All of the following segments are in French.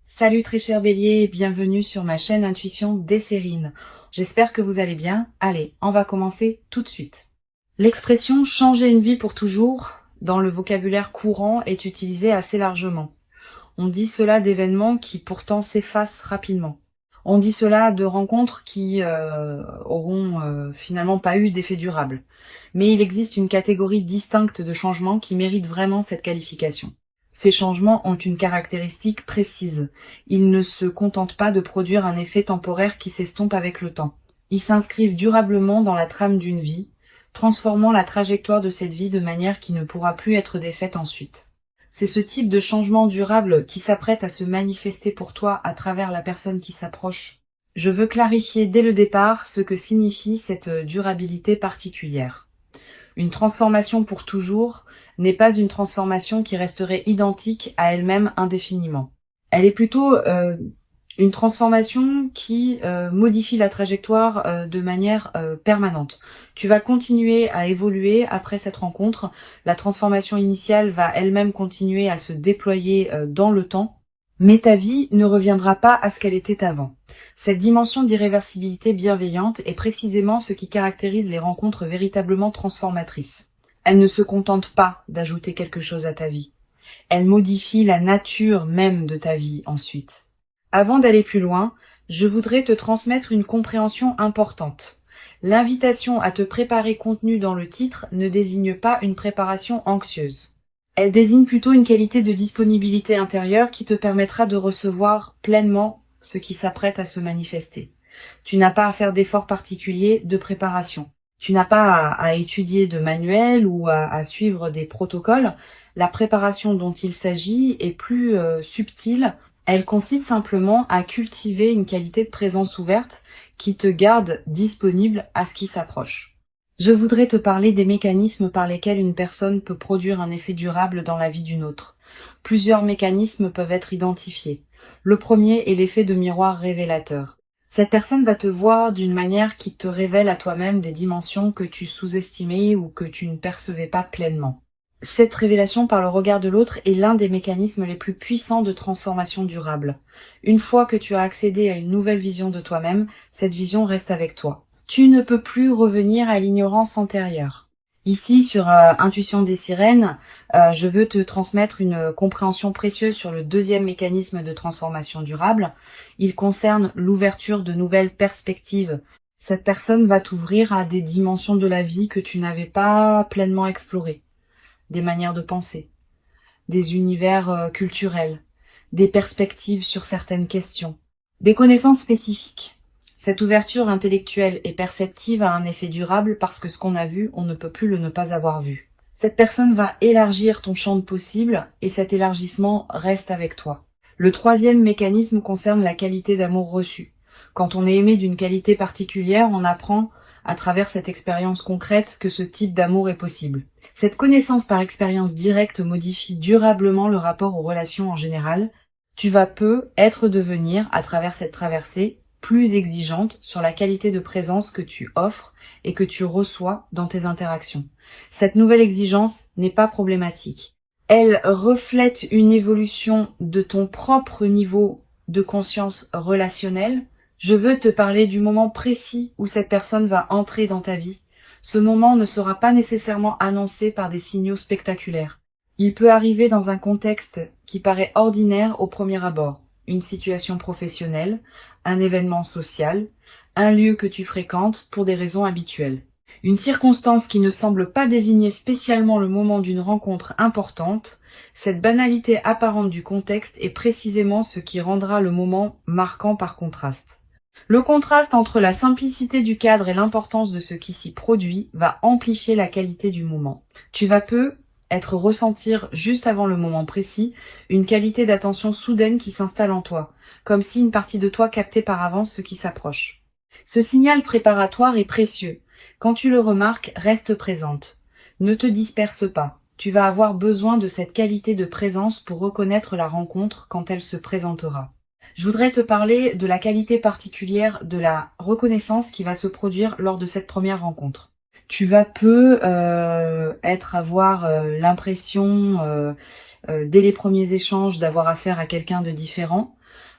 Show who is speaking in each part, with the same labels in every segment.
Speaker 1: Salut très cher Bélier, bienvenue sur ma chaîne Intuition Desserine. J'espère que vous allez bien. Allez, on va commencer tout de suite. L'expression changer une vie pour toujours, dans le vocabulaire courant, est utilisée assez largement. On dit cela d'événements qui pourtant s'effacent rapidement. On dit cela de rencontres qui auront finalement pas eu d'effet durable. Mais il existe une catégorie distincte de changements qui méritent vraiment cette qualification. Ces changements ont une caractéristique précise. Ils ne se contentent pas de produire un effet temporaire qui s'estompe avec le temps. Ils s'inscrivent durablement dans la trame d'une vie, transformant la trajectoire de cette vie de manière qui ne pourra plus être défaite ensuite. C'est ce type de changement durable qui s'apprête à se manifester pour toi à travers la personne qui s'approche. Je veux clarifier dès le départ ce que signifie cette durabilité particulière. Une transformation pour toujours n'est pas une transformation qui resterait identique à elle-même indéfiniment. Elle est plutôt une transformation qui modifie la trajectoire de manière permanente. Tu vas continuer à évoluer après cette rencontre. La transformation initiale va elle-même continuer à se déployer dans le temps, mais ta vie ne reviendra pas à ce qu'elle était avant. Cette dimension d'irréversibilité bienveillante est précisément ce qui caractérise les rencontres véritablement transformatrices. Elle ne se contente pas d'ajouter quelque chose à ta vie. Elle modifie la nature même de ta vie ensuite. Avant d'aller plus loin, je voudrais te transmettre une compréhension importante. L'invitation à te préparer contenue dans le titre ne désigne pas une préparation anxieuse. Elle désigne plutôt une qualité de disponibilité intérieure qui te permettra de recevoir pleinement ce qui s'apprête à se manifester. Tu n'as pas à faire d'efforts particuliers de préparation. Tu n'as pas à étudier de manuels ou à suivre des protocoles. La préparation dont il s'agit est plus subtile. Elle consiste simplement à cultiver une qualité de présence ouverte qui te garde disponible à ce qui s'approche. Je voudrais te parler des mécanismes par lesquels une personne peut produire un effet durable dans la vie d'une autre. Plusieurs mécanismes peuvent être identifiés. Le premier est l'effet de miroir révélateur. Cette personne va te voir d'une manière qui te révèle à toi-même des dimensions que tu sous-estimais ou que tu ne percevais pas pleinement. Cette révélation par le regard de l'autre est l'un des mécanismes les plus puissants de transformation durable. Une fois que tu as accédé à une nouvelle vision de toi-même, cette vision reste avec toi. Tu ne peux plus revenir à l'ignorance antérieure. Ici, sur Intuition des sirènes, je veux te transmettre une compréhension précieuse sur le deuxième mécanisme de transformation durable. Il concerne l'ouverture de nouvelles perspectives. Cette personne va t'ouvrir à des dimensions de la vie que tu n'avais pas pleinement explorées. Des manières de penser, des univers culturels, des perspectives sur certaines questions, des connaissances spécifiques. Cette ouverture intellectuelle et perceptive a un effet durable parce que ce qu'on a vu, on ne peut plus le ne pas avoir vu. Cette personne va élargir ton champ de possibles et cet élargissement reste avec toi. Le troisième mécanisme concerne la qualité d'amour reçu. Quand on est aimé d'une qualité particulière, on apprend à travers cette expérience concrète que ce type d'amour est possible. Cette connaissance par expérience directe modifie durablement le rapport aux relations en général. Tu vas devenir, à travers cette traversée, plus exigeante sur la qualité de présence que tu offres et que tu reçois dans tes interactions. Cette nouvelle exigence n'est pas problématique. Elle reflète une évolution de ton propre niveau de conscience relationnelle. Je veux te parler du moment précis où cette personne va entrer dans ta vie. Ce moment ne sera pas nécessairement annoncé par des signaux spectaculaires. Il peut arriver dans un contexte qui paraît ordinaire au premier abord. Une situation professionnelle, un événement social, un lieu que tu fréquentes pour des raisons habituelles. Une circonstance qui ne semble pas désigner spécialement le moment d'une rencontre importante, cette banalité apparente du contexte est précisément ce qui rendra le moment marquant par contraste. Le contraste entre la simplicité du cadre et l'importance de ce qui s'y produit va amplifier la qualité du moment. Tu vas ressentir juste avant le moment précis une qualité d'attention soudaine qui s'installe en toi, comme si une partie de toi captait par avance ce qui s'approche. Ce signal préparatoire est précieux. Quand tu le remarques, reste présente. Ne te disperse pas. Tu vas avoir besoin de cette qualité de présence pour reconnaître la rencontre quand elle se présentera. Je voudrais te parler de la qualité particulière de la reconnaissance qui va se produire lors de cette première rencontre. Tu vas avoir l'impression, dès les premiers échanges, d'avoir affaire à quelqu'un de différent.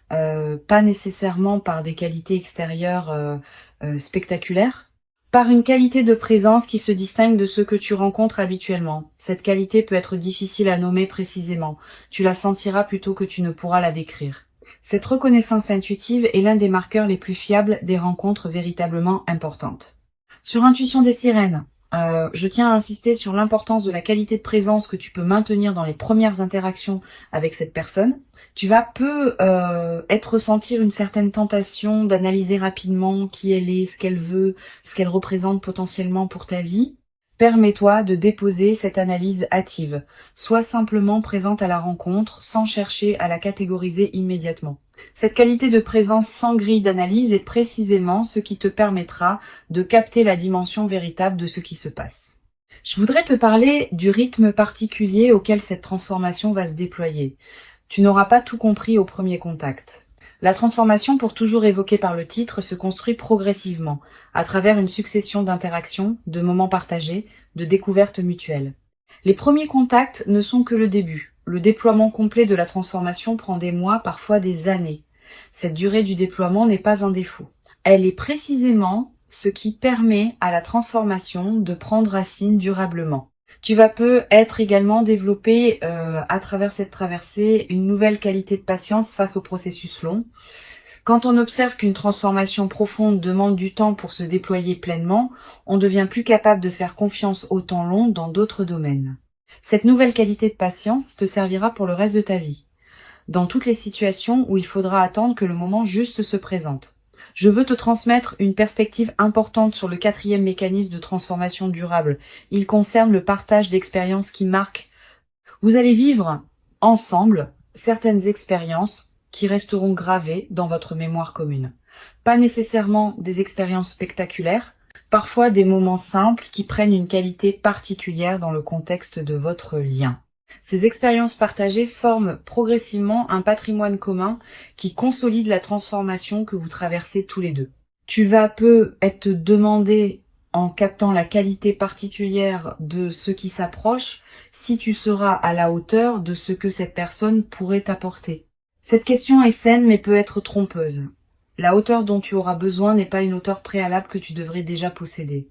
Speaker 1: pas nécessairement par des qualités extérieures spectaculaires, par une qualité de présence qui se distingue de ceux que tu rencontres habituellement. Cette qualité peut être difficile à nommer précisément. Tu la sentiras plutôt que tu ne pourras la décrire. Cette reconnaissance intuitive est l'un des marqueurs les plus fiables des rencontres véritablement importantes. Sur Intuition des sirènes, je tiens à insister sur l'importance de la qualité de présence que tu peux maintenir dans les premières interactions avec cette personne. Tu vas ressentir une certaine tentation d'analyser rapidement qui elle est, ce qu'elle veut, ce qu'elle représente potentiellement pour ta vie. Permets-toi de déposer cette analyse hâtive. Sois simplement présente à la rencontre sans chercher à la catégoriser immédiatement. Cette qualité de présence sans grille d'analyse est précisément ce qui te permettra de capter la dimension véritable de ce qui se passe. Je voudrais te parler du rythme particulier auquel cette transformation va se déployer. Tu n'auras pas tout compris au premier contact. La transformation, pour toujours évoquée par le titre, se construit progressivement, à travers une succession d'interactions, de moments partagés, de découvertes mutuelles. Les premiers contacts ne sont que le début. Le déploiement complet de la transformation prend des mois, parfois des années. Cette durée du déploiement n'est pas un défaut. Elle est précisément ce qui permet à la transformation de prendre racine durablement. Tu vas peut-être également développer à travers cette traversée une nouvelle qualité de patience face au processus long. Quand on observe qu'une transformation profonde demande du temps pour se déployer pleinement, on devient plus capable de faire confiance au temps long dans d'autres domaines. Cette nouvelle qualité de patience te servira pour le reste de ta vie, dans toutes les situations où il faudra attendre que le moment juste se présente. Je veux te transmettre une perspective importante sur le 4e mécanisme de transformation durable. Il concerne le partage d'expériences qui marquent. Vous allez vivre ensemble certaines expériences qui resteront gravées dans votre mémoire commune. Pas nécessairement des expériences spectaculaires, parfois des moments simples qui prennent une qualité particulière dans le contexte de votre lien. Ces expériences partagées forment progressivement un patrimoine commun qui consolide la transformation que vous traversez tous les deux. Tu vas être demandé, en captant la qualité particulière de ce qui s'approche, si tu seras à la hauteur de ce que cette personne pourrait t'apporter. Cette question est saine mais peut être trompeuse. La hauteur dont tu auras besoin n'est pas une hauteur préalable que tu devrais déjà posséder.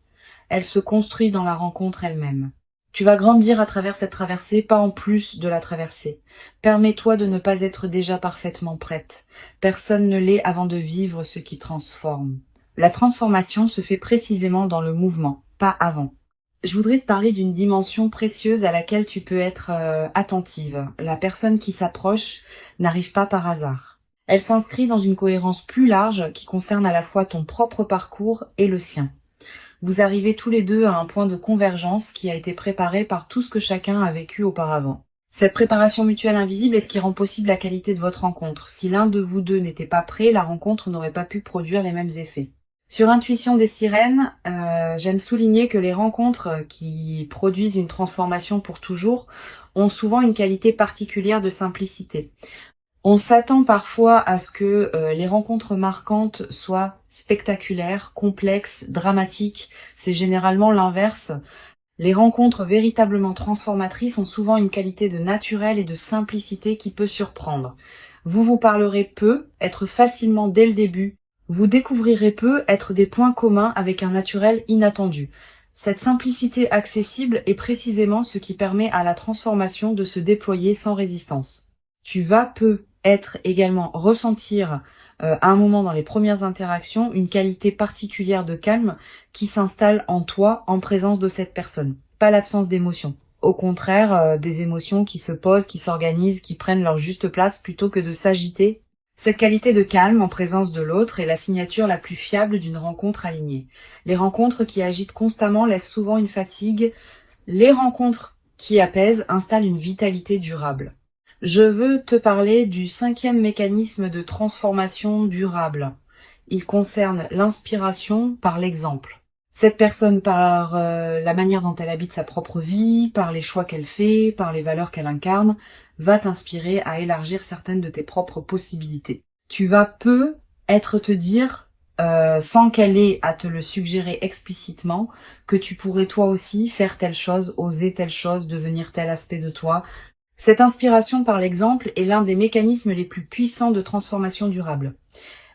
Speaker 1: Elle se construit dans la rencontre elle-même. Tu vas grandir à travers cette traversée, pas en plus de la traversée. Permets-toi de ne pas être déjà parfaitement prête. Personne ne l'est avant de vivre ce qui transforme. La transformation se fait précisément dans le mouvement, pas avant. Je voudrais te parler d'une dimension précieuse à laquelle tu peux être attentive. La personne qui s'approche n'arrive pas par hasard. Elle s'inscrit dans une cohérence plus large qui concerne à la fois ton propre parcours et le sien. Vous arrivez tous les deux à un point de convergence qui a été préparé par tout ce que chacun a vécu auparavant. Cette préparation mutuelle invisible est ce qui rend possible la qualité de votre rencontre. Si l'un de vous deux n'était pas prêt, la rencontre n'aurait pas pu produire les mêmes effets. Sur Intuition des sirènes, j'aime souligner que les rencontres qui produisent une transformation pour toujours ont souvent une qualité particulière de simplicité. On s'attend parfois à ce que les rencontres marquantes soient spectaculaires, complexes, dramatiques. C'est généralement l'inverse. Les rencontres véritablement transformatrices ont souvent une qualité de naturel et de simplicité qui peut surprendre. Vous vous parlerez peu, être facilement dès le début. Vous découvrirez peu, être des points communs avec un naturel inattendu. Cette simplicité accessible est précisément ce qui permet à la transformation de se déployer sans résistance. Tu vas être également ressentir à un moment dans les premières interactions une qualité particulière de calme qui s'installe en toi en présence de cette personne. Pas l'absence d'émotions. Au contraire, des émotions qui se posent, qui s'organisent, qui prennent leur juste place plutôt que de s'agiter. Cette qualité de calme en présence de l'autre est la signature la plus fiable d'une rencontre alignée. Les rencontres qui agitent constamment laissent souvent une fatigue. Les rencontres qui apaisent installent une vitalité durable. Je veux te parler du 5e mécanisme de transformation durable. Il concerne l'inspiration par l'exemple. Cette personne, par la manière dont elle habite sa propre vie, par les choix qu'elle fait, par les valeurs qu'elle incarne, va t'inspirer à élargir certaines de tes propres possibilités. Tu vas te dire, sans qu'elle ait à te le suggérer explicitement, que tu pourrais toi aussi faire telle chose, oser telle chose, devenir tel aspect de toi. Cette inspiration par l'exemple est l'un des mécanismes les plus puissants de transformation durable.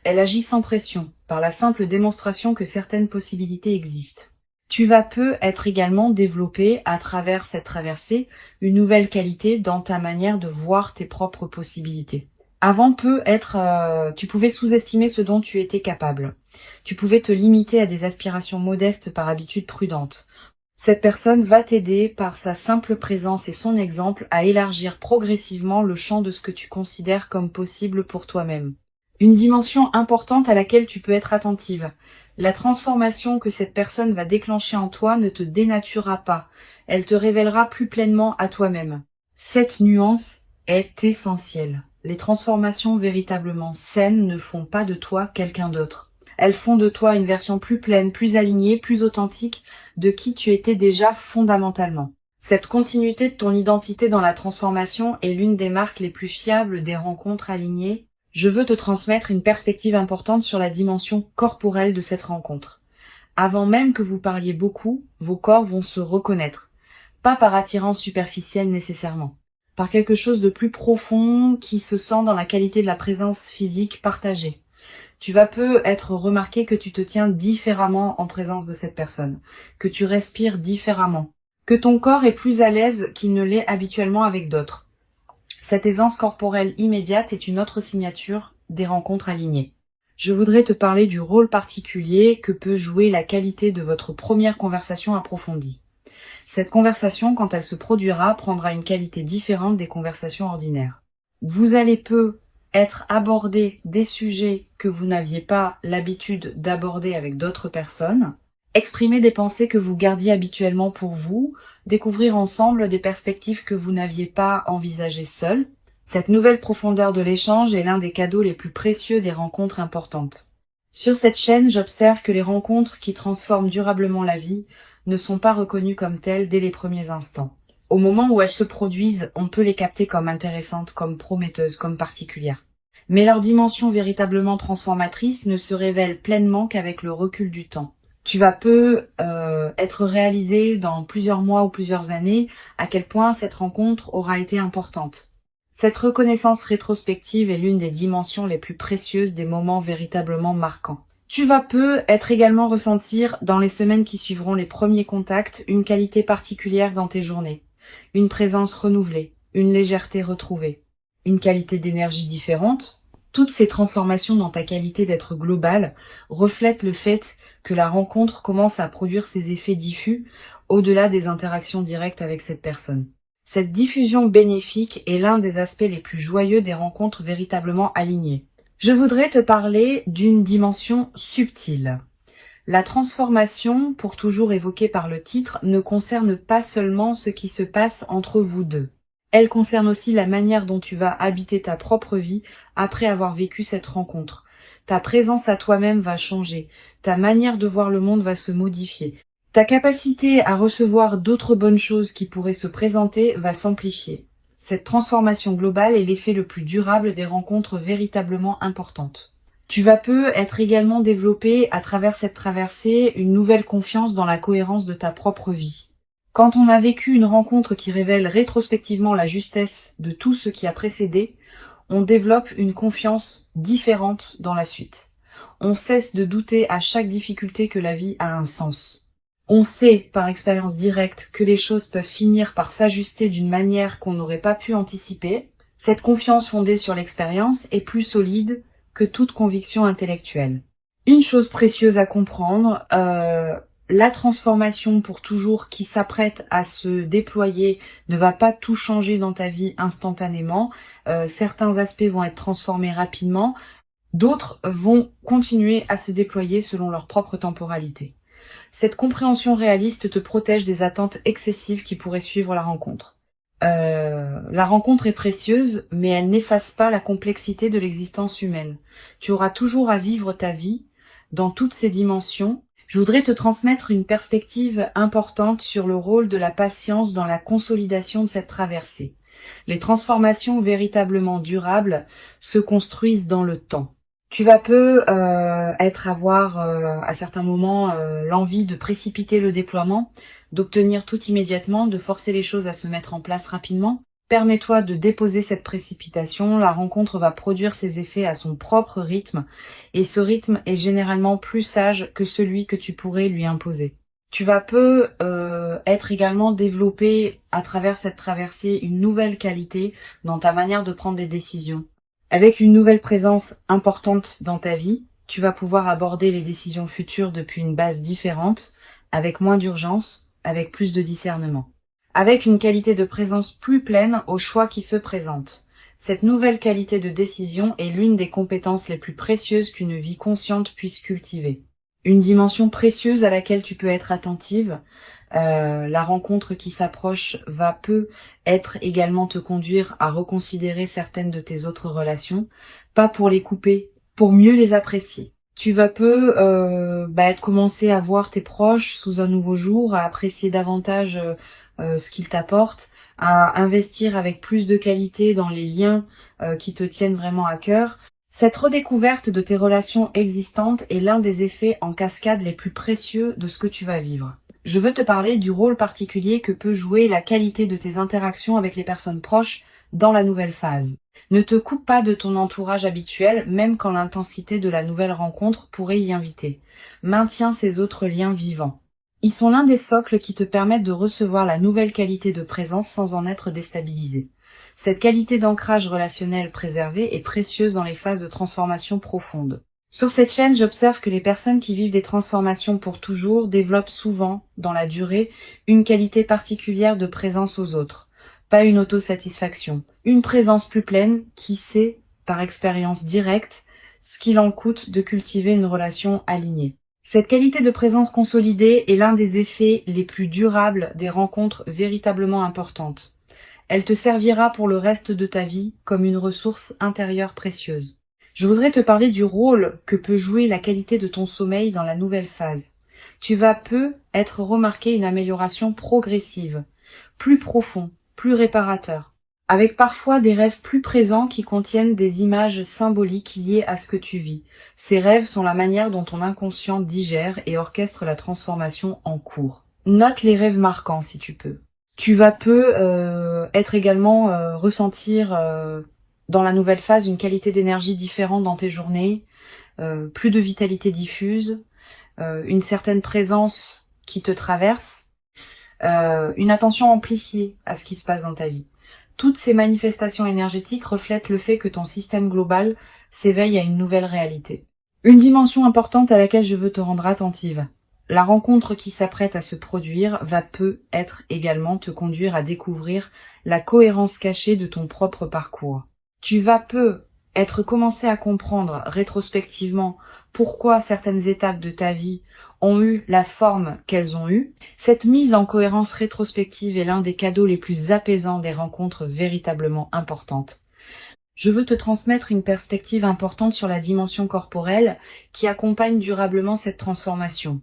Speaker 1: Elle agit sans pression, par la simple démonstration que certaines possibilités existent. Tu vas peu être également développé, à travers cette traversée, une nouvelle qualité dans ta manière de voir tes propres possibilités. Avant tu pouvais sous-estimer ce dont tu étais capable. Tu pouvais te limiter à des aspirations modestes par habitude prudente. Cette personne va t'aider par sa simple présence et son exemple à élargir progressivement le champ de ce que tu considères comme possible pour toi-même. Une dimension importante à laquelle tu peux être attentive. La transformation que cette personne va déclencher en toi ne te dénaturera pas. Elle te révélera plus pleinement à toi-même. Cette nuance est essentielle. Les transformations véritablement saines ne font pas de toi quelqu'un d'autre. Elles font de toi une version plus pleine, plus alignée, plus authentique de qui tu étais déjà fondamentalement. Cette continuité de ton identité dans la transformation est l'une des marques les plus fiables des rencontres alignées. Je veux te transmettre une perspective importante sur la dimension corporelle de cette rencontre. Avant même que vous parliez beaucoup, vos corps vont se reconnaître. Pas par attirance superficielle nécessairement. Par quelque chose de plus profond qui se sent dans la qualité de la présence physique partagée. Tu vas peu être remarqué que tu te tiens différemment en présence de cette personne, que tu respires différemment, que ton corps est plus à l'aise qu'il ne l'est habituellement avec d'autres. Cette aisance corporelle immédiate est une autre signature des rencontres alignées. Je voudrais te parler du rôle particulier que peut jouer la qualité de votre première conversation approfondie. Cette conversation, quand elle se produira, prendra une qualité différente des conversations ordinaires. Vous allez peu être abordé des sujets que vous n'aviez pas l'habitude d'aborder avec d'autres personnes, exprimer des pensées que vous gardiez habituellement pour vous, découvrir ensemble des perspectives que vous n'aviez pas envisagées seul. Cette nouvelle profondeur de l'échange est l'un des cadeaux les plus précieux des rencontres importantes. Sur cette chaîne, j'observe que les rencontres qui transforment durablement la vie ne sont pas reconnues comme telles dès les premiers instants. Au moment où elles se produisent, on peut les capter comme intéressantes, comme prometteuses, comme particulières. Mais leur dimension véritablement transformatrice ne se révèle pleinement qu'avec le recul du temps. Tu vas peu être réalisé dans plusieurs mois ou plusieurs années à quel point cette rencontre aura été importante. Cette reconnaissance rétrospective est l'une des dimensions les plus précieuses des moments véritablement marquants. Tu vas peu être également ressentir dans les semaines qui suivront les premiers contacts une qualité particulière dans tes journées, une présence renouvelée, une légèreté retrouvée, une qualité d'énergie différente. Toutes ces transformations dans ta qualité d'être global reflètent le fait que la rencontre commence à produire ses effets diffus au-delà des interactions directes avec cette personne. Cette diffusion bénéfique est l'un des aspects les plus joyeux des rencontres véritablement alignées. Je voudrais te parler d'une dimension subtile. La transformation, pour toujours évoquée par le titre, ne concerne pas seulement ce qui se passe entre vous deux. Elle concerne aussi la manière dont tu vas habiter ta propre vie après avoir vécu cette rencontre. Ta présence à toi-même va changer, ta manière de voir le monde va se modifier. Ta capacité à recevoir d'autres bonnes choses qui pourraient se présenter va s'amplifier. Cette transformation globale est l'effet le plus durable des rencontres véritablement importantes. Tu vas peu être également développé à travers cette traversée une nouvelle confiance dans la cohérence de ta propre vie. Quand on a vécu une rencontre qui révèle rétrospectivement la justesse de tout ce qui a précédé, on développe une confiance différente dans la suite. On cesse de douter à chaque difficulté que la vie a un sens. On sait, par expérience directe, que les choses peuvent finir par s'ajuster d'une manière qu'on n'aurait pas pu anticiper. Cette confiance fondée sur l'expérience est plus solide que toute conviction intellectuelle. Une chose précieuse à comprendre, la transformation pour toujours qui s'apprête à se déployer ne va pas tout changer dans ta vie instantanément. Certains aspects vont être transformés rapidement, d'autres vont continuer à se déployer selon leur propre temporalité. Cette compréhension réaliste te protège des attentes excessives qui pourraient suivre la rencontre. La rencontre est précieuse, mais elle n'efface pas la complexité de l'existence humaine. Tu auras toujours à vivre ta vie dans toutes ses dimensions. Je voudrais te transmettre une perspective importante sur le rôle de la patience dans la consolidation de cette traversée. Les transformations véritablement durables se construisent dans le temps. Tu vas peu avoir à certains moments l'envie de précipiter le déploiement, d'obtenir tout immédiatement, de forcer les choses à se mettre en place rapidement. Permets-toi de déposer cette précipitation, la rencontre va produire ses effets à son propre rythme, et ce rythme est généralement plus sage que celui que tu pourrais lui imposer. Tu vas être également développé à travers cette traversée une nouvelle qualité dans ta manière de prendre des décisions. Avec une nouvelle présence importante dans ta vie, tu vas pouvoir aborder les décisions futures depuis une base différente, avec moins d'urgence, avec plus de discernement. Avec une qualité de présence plus pleine aux choix qui se présentent. Cette nouvelle qualité de décision est l'une des compétences les plus précieuses qu'une vie consciente puisse cultiver. Une dimension précieuse à laquelle tu peux être attentive. La rencontre qui s'approche être également te conduire à reconsidérer certaines de tes autres relations, pas pour les couper, pour mieux les apprécier. Tu vas commencer à voir tes proches sous un nouveau jour, à apprécier davantage ce qu'ils t'apportent, à investir avec plus de qualité dans les liens qui te tiennent vraiment à cœur. Cette redécouverte de tes relations existantes est l'un des effets en cascade les plus précieux de ce que tu vas vivre. Je veux te parler du rôle particulier que peut jouer la qualité de tes interactions avec les personnes proches dans la nouvelle phase. Ne te coupe pas de ton entourage habituel, même quand l'intensité de la nouvelle rencontre pourrait y inviter. Maintiens ces autres liens vivants. Ils sont l'un des socles qui te permettent de recevoir la nouvelle qualité de présence sans en être déstabilisé. Cette qualité d'ancrage relationnel préservé est précieuse dans les phases de transformation profonde. Sur cette chaîne, j'observe que les personnes qui vivent des transformations pour toujours développent souvent, dans la durée, une qualité particulière de présence aux autres. Pas une autosatisfaction, une présence plus pleine qui sait, par expérience directe, ce qu'il en coûte de cultiver une relation alignée. Cette qualité de présence consolidée est l'un des effets les plus durables des rencontres véritablement importantes. Elle te servira pour le reste de ta vie comme une ressource intérieure précieuse. Je voudrais te parler du rôle que peut jouer la qualité de ton sommeil dans la nouvelle phase. Tu vas être remarqué une amélioration progressive, plus profond, plus réparateur, avec parfois des rêves plus présents qui contiennent des images symboliques liées à ce que tu vis. Ces rêves sont la manière dont ton inconscient digère et orchestre la transformation en cours. Note les rêves marquants si tu peux. Tu vas être également ressentir dans la nouvelle phase une qualité d'énergie différente dans tes journées, plus de vitalité diffuse, une certaine présence qui te traverse, une attention amplifiée à ce qui se passe dans ta vie. Toutes ces manifestations énergétiques reflètent le fait que ton système global s'éveille à une nouvelle réalité. Une dimension importante à laquelle je veux te rendre attentive. La rencontre qui s'apprête à se produire va être également te conduire à découvrir la cohérence cachée de ton propre parcours. Tu vas être commencé à comprendre rétrospectivement pourquoi certaines étapes de ta vie ont eu la forme qu'elles ont eue. Cette mise en cohérence rétrospective est l'un des cadeaux les plus apaisants des rencontres véritablement importantes. Je veux te transmettre une perspective importante sur la dimension corporelle qui accompagne durablement cette transformation.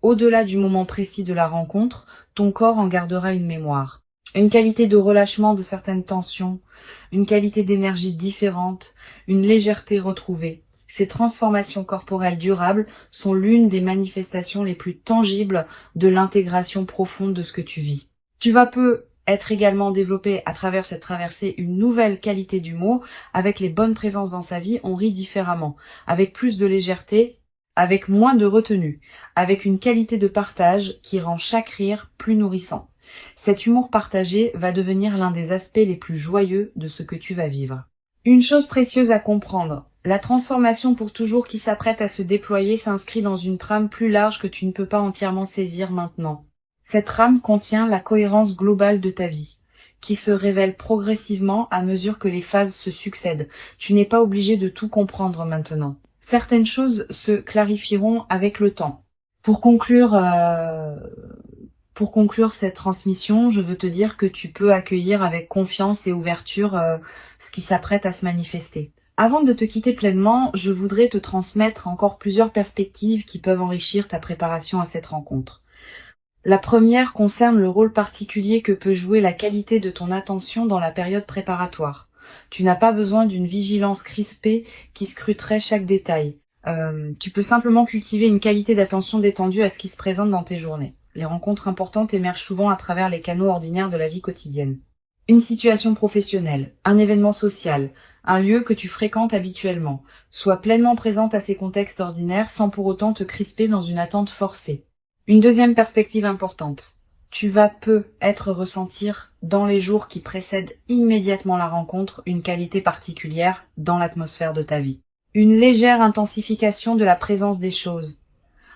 Speaker 1: Au-delà du moment précis de la rencontre, ton corps en gardera une mémoire. Une qualité de relâchement de certaines tensions, une qualité d'énergie différente, une légèreté retrouvée. Ces transformations corporelles durables sont l'une des manifestations les plus tangibles de l'intégration profonde de ce que tu vis. Tu vas être également développé à travers cette traversée une nouvelle qualité d'humour. Avec les bonnes présences dans sa vie, on rit différemment, avec plus de légèreté, avec moins de retenue, avec une qualité de partage qui rend chaque rire plus nourrissant. Cet humour partagé va devenir l'un des aspects les plus joyeux de ce que tu vas vivre. Une chose précieuse à comprendre, la transformation pour toujours qui s'apprête à se déployer s'inscrit dans une trame plus large que tu ne peux pas entièrement saisir maintenant. Cette trame contient la cohérence globale de ta vie, qui se révèle progressivement à mesure que les phases se succèdent. Tu n'es pas obligé de tout comprendre maintenant. Certaines choses se clarifieront avec le temps. Pour conclure cette transmission, je veux te dire que tu peux accueillir avec confiance et ouverture ce qui s'apprête à se manifester. Avant de te quitter pleinement, je voudrais te transmettre encore plusieurs perspectives qui peuvent enrichir ta préparation à cette rencontre. La première concerne le rôle particulier que peut jouer la qualité de ton attention dans la période préparatoire. Tu n'as pas besoin d'une vigilance crispée qui scruterait chaque détail. Tu peux simplement cultiver une qualité d'attention détendue à ce qui se présente dans tes journées. Les rencontres importantes émergent souvent à travers les canaux ordinaires de la vie quotidienne. Une situation professionnelle, un événement social, un lieu que tu fréquentes habituellement. Sois pleinement présente à ces contextes ordinaires sans pour autant te crisper dans une attente forcée. Une deuxième perspective importante. Tu vas peut-être ressentir dans les jours qui précèdent immédiatement la rencontre une qualité particulière dans l'atmosphère de ta vie. Une légère intensification de la présence des choses.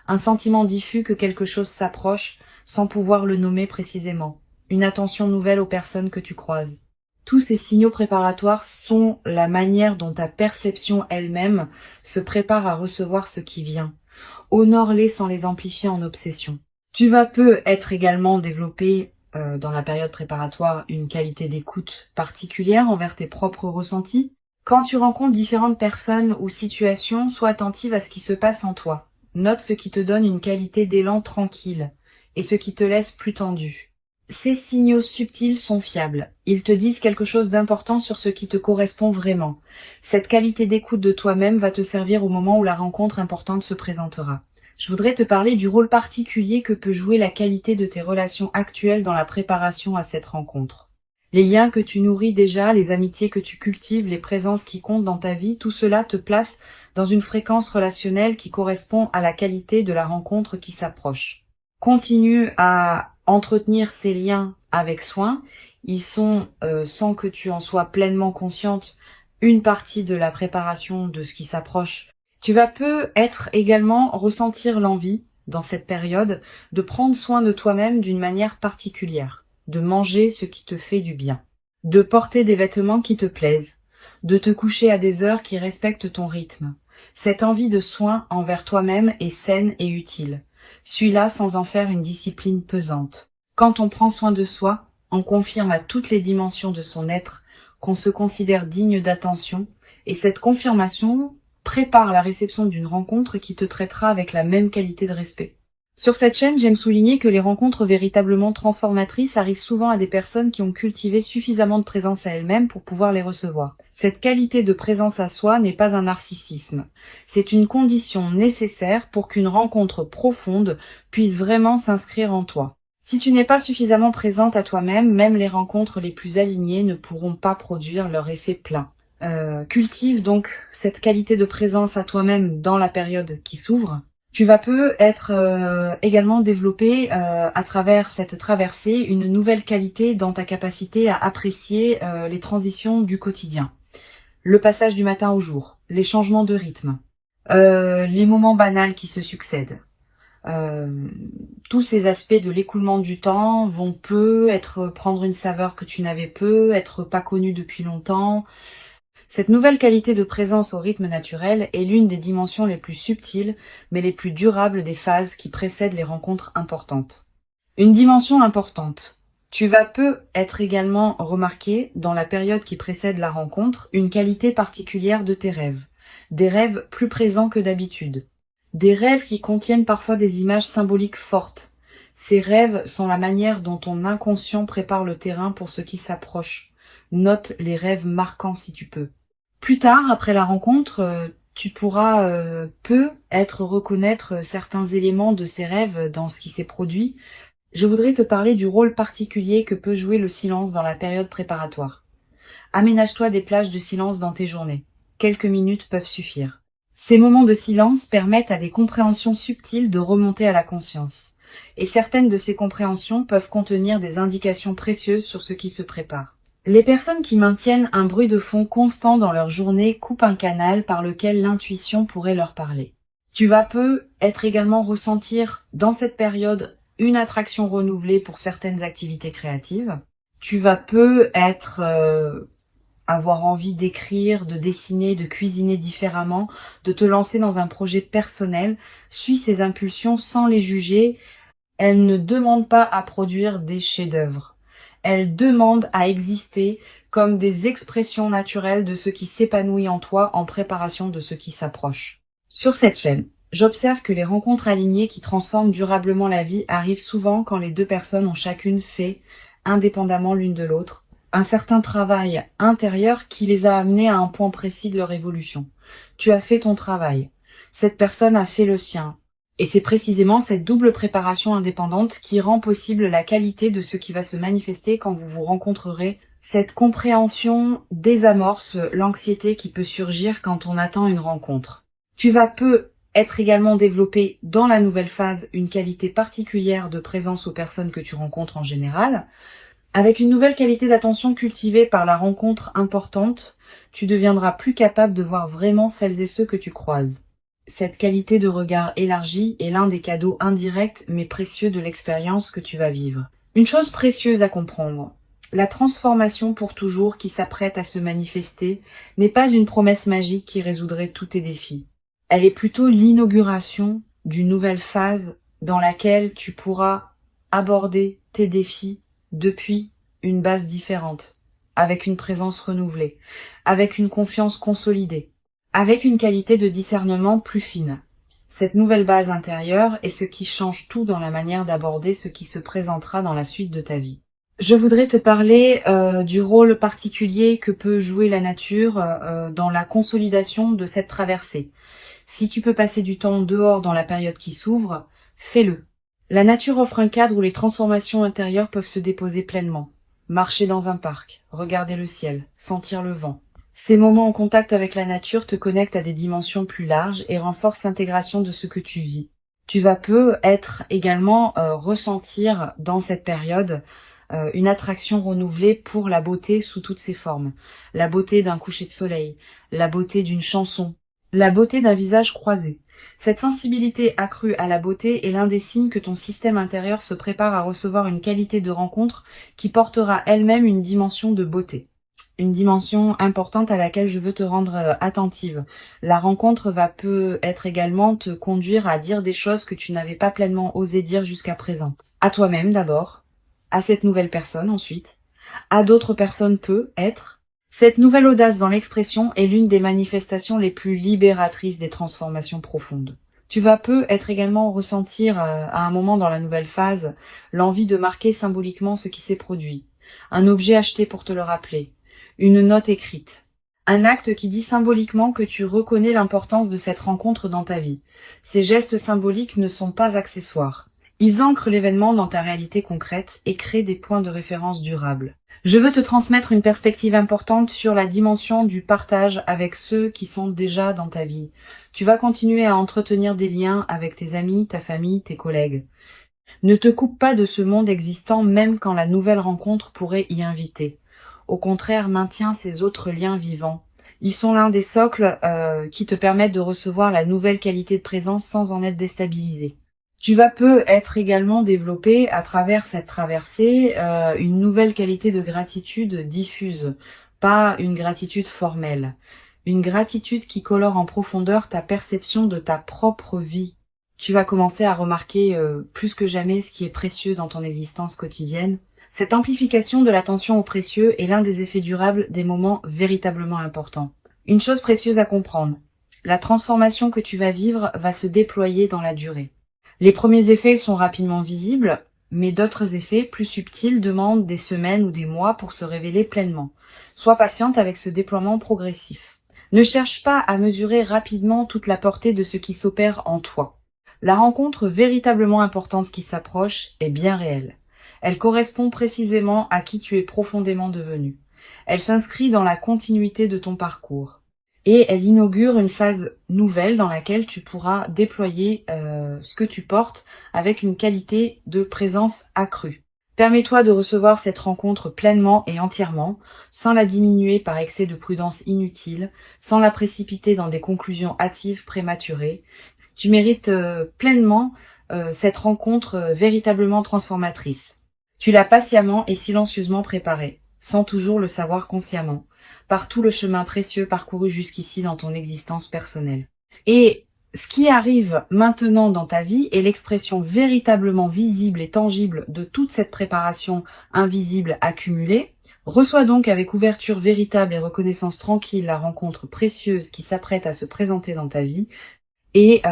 Speaker 1: Un sentiment diffus que quelque chose s'approche sans pouvoir le nommer précisément. Une attention nouvelle aux personnes que tu croises. Tous ces signaux préparatoires sont la manière dont ta perception elle-même se prépare à recevoir ce qui vient. Honore-les sans les amplifier en obsession. Tu vas peut-être également développer dans la période préparatoire une qualité d'écoute particulière envers tes propres ressentis. Quand tu rencontres différentes personnes ou situations, sois attentive à ce qui se passe en toi. Note ce qui te donne une qualité d'élan tranquille et ce qui te laisse plus tendu. Ces signaux subtils sont fiables. Ils te disent quelque chose d'important sur ce qui te correspond vraiment. Cette qualité d'écoute de toi-même va te servir au moment où la rencontre importante se présentera. Je voudrais te parler du rôle particulier que peut jouer la qualité de tes relations actuelles dans la préparation à cette rencontre. Les liens que tu nourris déjà, les amitiés que tu cultives, les présences qui comptent dans ta vie, tout cela te place dans une fréquence relationnelle qui correspond à la qualité de la rencontre qui s'approche. Continue à entretenir ces liens avec soin. Ils sont, sans que tu en sois pleinement consciente, une partie de la préparation de ce qui s'approche. Tu vas peut-être également ressentir l'envie, dans cette période, de prendre soin de toi-même d'une manière particulière, de manger ce qui te fait du bien, de porter des vêtements qui te plaisent, de te coucher à des heures qui respectent ton rythme. Cette envie de soin envers toi-même est saine et utile. Suis-la sans en faire une discipline pesante. Quand on prend soin de soi, on confirme à toutes les dimensions de son être qu'on se considère digne d'attention, et cette confirmation prépare la réception d'une rencontre qui te traitera avec la même qualité de respect. Sur cette chaîne, j'aime souligner que les rencontres véritablement transformatrices arrivent souvent à des personnes qui ont cultivé suffisamment de présence à elles-mêmes pour pouvoir les recevoir. Cette qualité de présence à soi n'est pas un narcissisme. C'est une condition nécessaire pour qu'une rencontre profonde puisse vraiment s'inscrire en toi. Si tu n'es pas suffisamment présente à toi-même, même les rencontres les plus alignées ne pourront pas produire leur effet plein. Cultive donc cette qualité de présence à toi-même dans la période qui s'ouvre. Tu vas peut-être également développer à travers cette traversée une nouvelle qualité dans ta capacité à apprécier les transitions du quotidien. Le passage du matin au jour, les changements de rythme, les moments banals qui se succèdent. Tous ces aspects de l'écoulement du temps vont prendre une saveur que tu n'avais être pas connue depuis longtemps. Cette nouvelle qualité de présence au rythme naturel est l'une des dimensions les plus subtiles, mais les plus durables des phases qui précèdent les rencontres importantes. Une dimension importante. Tu vas peut-être également remarquer, dans la période qui précède la rencontre, une qualité particulière de tes rêves. Des rêves plus présents que d'habitude. Des rêves qui contiennent parfois des images symboliques fortes. Ces rêves sont la manière dont ton inconscient prépare le terrain pour ce qui s'approche. Note les rêves marquants si tu peux. Plus tard, après la rencontre, tu pourras peut-être reconnaître certains éléments de ces rêves dans ce qui s'est produit. Je voudrais te parler du rôle particulier que peut jouer le silence dans la période préparatoire. Aménage-toi des plages de silence dans tes journées. Quelques minutes peuvent suffire. Ces moments de silence permettent à des compréhensions subtiles de remonter à la conscience. Et certaines de ces compréhensions peuvent contenir des indications précieuses sur ce qui se prépare. Les personnes qui maintiennent un bruit de fond constant dans leur journée coupent un canal par lequel l'intuition pourrait leur parler. Tu vas peut-être également ressentir dans cette période une attraction renouvelée pour certaines activités créatives. Tu vas peut-être avoir envie d'écrire, de dessiner, de cuisiner différemment, de te lancer dans un projet personnel. Suis ces impulsions sans les juger. Elles ne demandent pas à produire des chefs-d'œuvre. Elles demandent à exister comme des expressions naturelles de ce qui s'épanouit en toi en préparation de ce qui s'approche. Sur cette chaîne, j'observe que les rencontres alignées qui transforment durablement la vie arrivent souvent quand les deux personnes ont chacune fait, indépendamment l'une de l'autre, un certain travail intérieur qui les a amenés à un point précis de leur évolution. Tu as fait ton travail. Cette personne a fait le sien. Et c'est précisément cette double préparation indépendante qui rend possible la qualité de ce qui va se manifester quand vous vous rencontrerez Cette compréhension désamorce l'anxiété qui peut surgir quand on attend une rencontre. Tu vas peu être également développé dans la nouvelle phase une qualité particulière de présence aux personnes que tu rencontres en général. Avec une nouvelle qualité d'attention cultivée par la rencontre importante, tu deviendras plus capable de voir vraiment celles et ceux que tu croises. Cette qualité de regard élargi est l'un des cadeaux indirects mais précieux de l'expérience que tu vas vivre. Une chose précieuse à comprendre. La transformation pour toujours qui s'apprête à se manifester n'est pas une promesse magique qui résoudrait tous tes défis. Elle est plutôt l'inauguration d'une nouvelle phase dans laquelle tu pourras aborder tes défis depuis une base différente, avec une présence renouvelée, avec une confiance consolidée, avec une qualité de discernement plus fine. Cette nouvelle base intérieure est ce qui change tout dans la manière d'aborder ce qui se présentera dans la suite de ta vie. Je voudrais te parler du rôle particulier que peut jouer la nature dans la consolidation de cette traversée. Si tu peux passer du temps dehors dans la période qui s'ouvre, fais-le. La nature offre un cadre où les transformations intérieures peuvent se déposer pleinement. Marcher dans un parc, regarder le ciel, sentir le vent. Ces moments en contact avec la nature te connectent à des dimensions plus larges et renforcent l'intégration de ce que tu vis. Tu vas peu être également ressentir dans cette période une attraction renouvelée pour la beauté sous toutes ses formes. La beauté d'un coucher de soleil, la beauté d'une chanson, la beauté d'un visage croisé. Cette sensibilité accrue à la beauté est l'un des signes que ton système intérieur se prépare à recevoir une qualité de rencontre qui portera elle-même une dimension de beauté. Une dimension importante à laquelle je veux te rendre attentive. La rencontre va peut être également te conduire à dire des choses que tu n'avais pas pleinement osé dire jusqu'à présent. À toi-même d'abord, à cette nouvelle personne ensuite, à d'autres personnes peut-être. Cette nouvelle audace dans l'expression est l'une des manifestations les plus libératrices des transformations profondes. Tu vas peu être également ressentir à un moment dans la nouvelle phase l'envie de marquer symboliquement ce qui s'est produit. Un objet acheté pour te le rappeler, une note écrite. Un acte qui dit symboliquement que tu reconnais l'importance de cette rencontre dans ta vie. Ces gestes symboliques ne sont pas accessoires. Ils ancrent l'événement dans ta réalité concrète et créent des points de référence durables. Je veux te transmettre une perspective importante sur la dimension du partage avec ceux qui sont déjà dans ta vie. Tu vas continuer à entretenir des liens avec tes amis, ta famille, tes collègues. Ne te coupe pas de ce monde existant même quand la nouvelle rencontre pourrait y inviter. Au contraire, maintiens ces autres liens vivants. Ils sont l'un des socles qui te permettent de recevoir la nouvelle qualité de présence sans en être déstabilisé. Tu vas peu être également développé à travers cette traversée une nouvelle qualité de gratitude diffuse, pas une gratitude formelle. Une gratitude qui colore en profondeur ta perception de ta propre vie. Tu vas commencer à remarquer plus que jamais ce qui est précieux dans ton existence quotidienne. Cette amplification de l'attention au précieux est l'un des effets durables des moments véritablement importants. Une chose précieuse à comprendre, la transformation que tu vas vivre va se déployer dans la durée. Les premiers effets sont rapidement visibles, mais d'autres effets plus subtils demandent des semaines ou des mois pour se révéler pleinement. Sois patiente avec ce déploiement progressif. Ne cherche pas à mesurer rapidement toute la portée de ce qui s'opère en toi. La rencontre véritablement importante qui s'approche est bien réelle. Elle correspond précisément à qui tu es profondément devenu. Elle s'inscrit dans la continuité de ton parcours. Et elle inaugure une phase nouvelle dans laquelle tu pourras déployer ce que tu portes avec une qualité de présence accrue. Permets-toi de recevoir cette rencontre pleinement et entièrement, sans la diminuer par excès de prudence inutile, sans la précipiter dans des conclusions hâtives prématurées. Tu mérites pleinement cette rencontre véritablement transformatrice. Tu l'as patiemment et silencieusement préparée, sans toujours le savoir consciemment, par tout le chemin précieux parcouru jusqu'ici dans ton existence personnelle. Et ce qui arrive maintenant dans ta vie est l'expression véritablement visible et tangible de toute cette préparation invisible accumulée. Reçois donc avec ouverture véritable et reconnaissance tranquille la rencontre précieuse qui s'apprête à se présenter dans ta vie et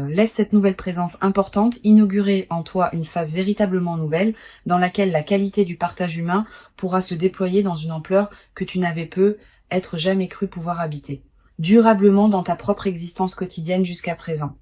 Speaker 1: laisse cette nouvelle présence importante inaugurer en toi une phase véritablement nouvelle dans laquelle la qualité du partage humain pourra se déployer dans une ampleur que tu n'avais peu être jamais cru pouvoir habiter, durablement dans ta propre existence quotidienne jusqu'à présent.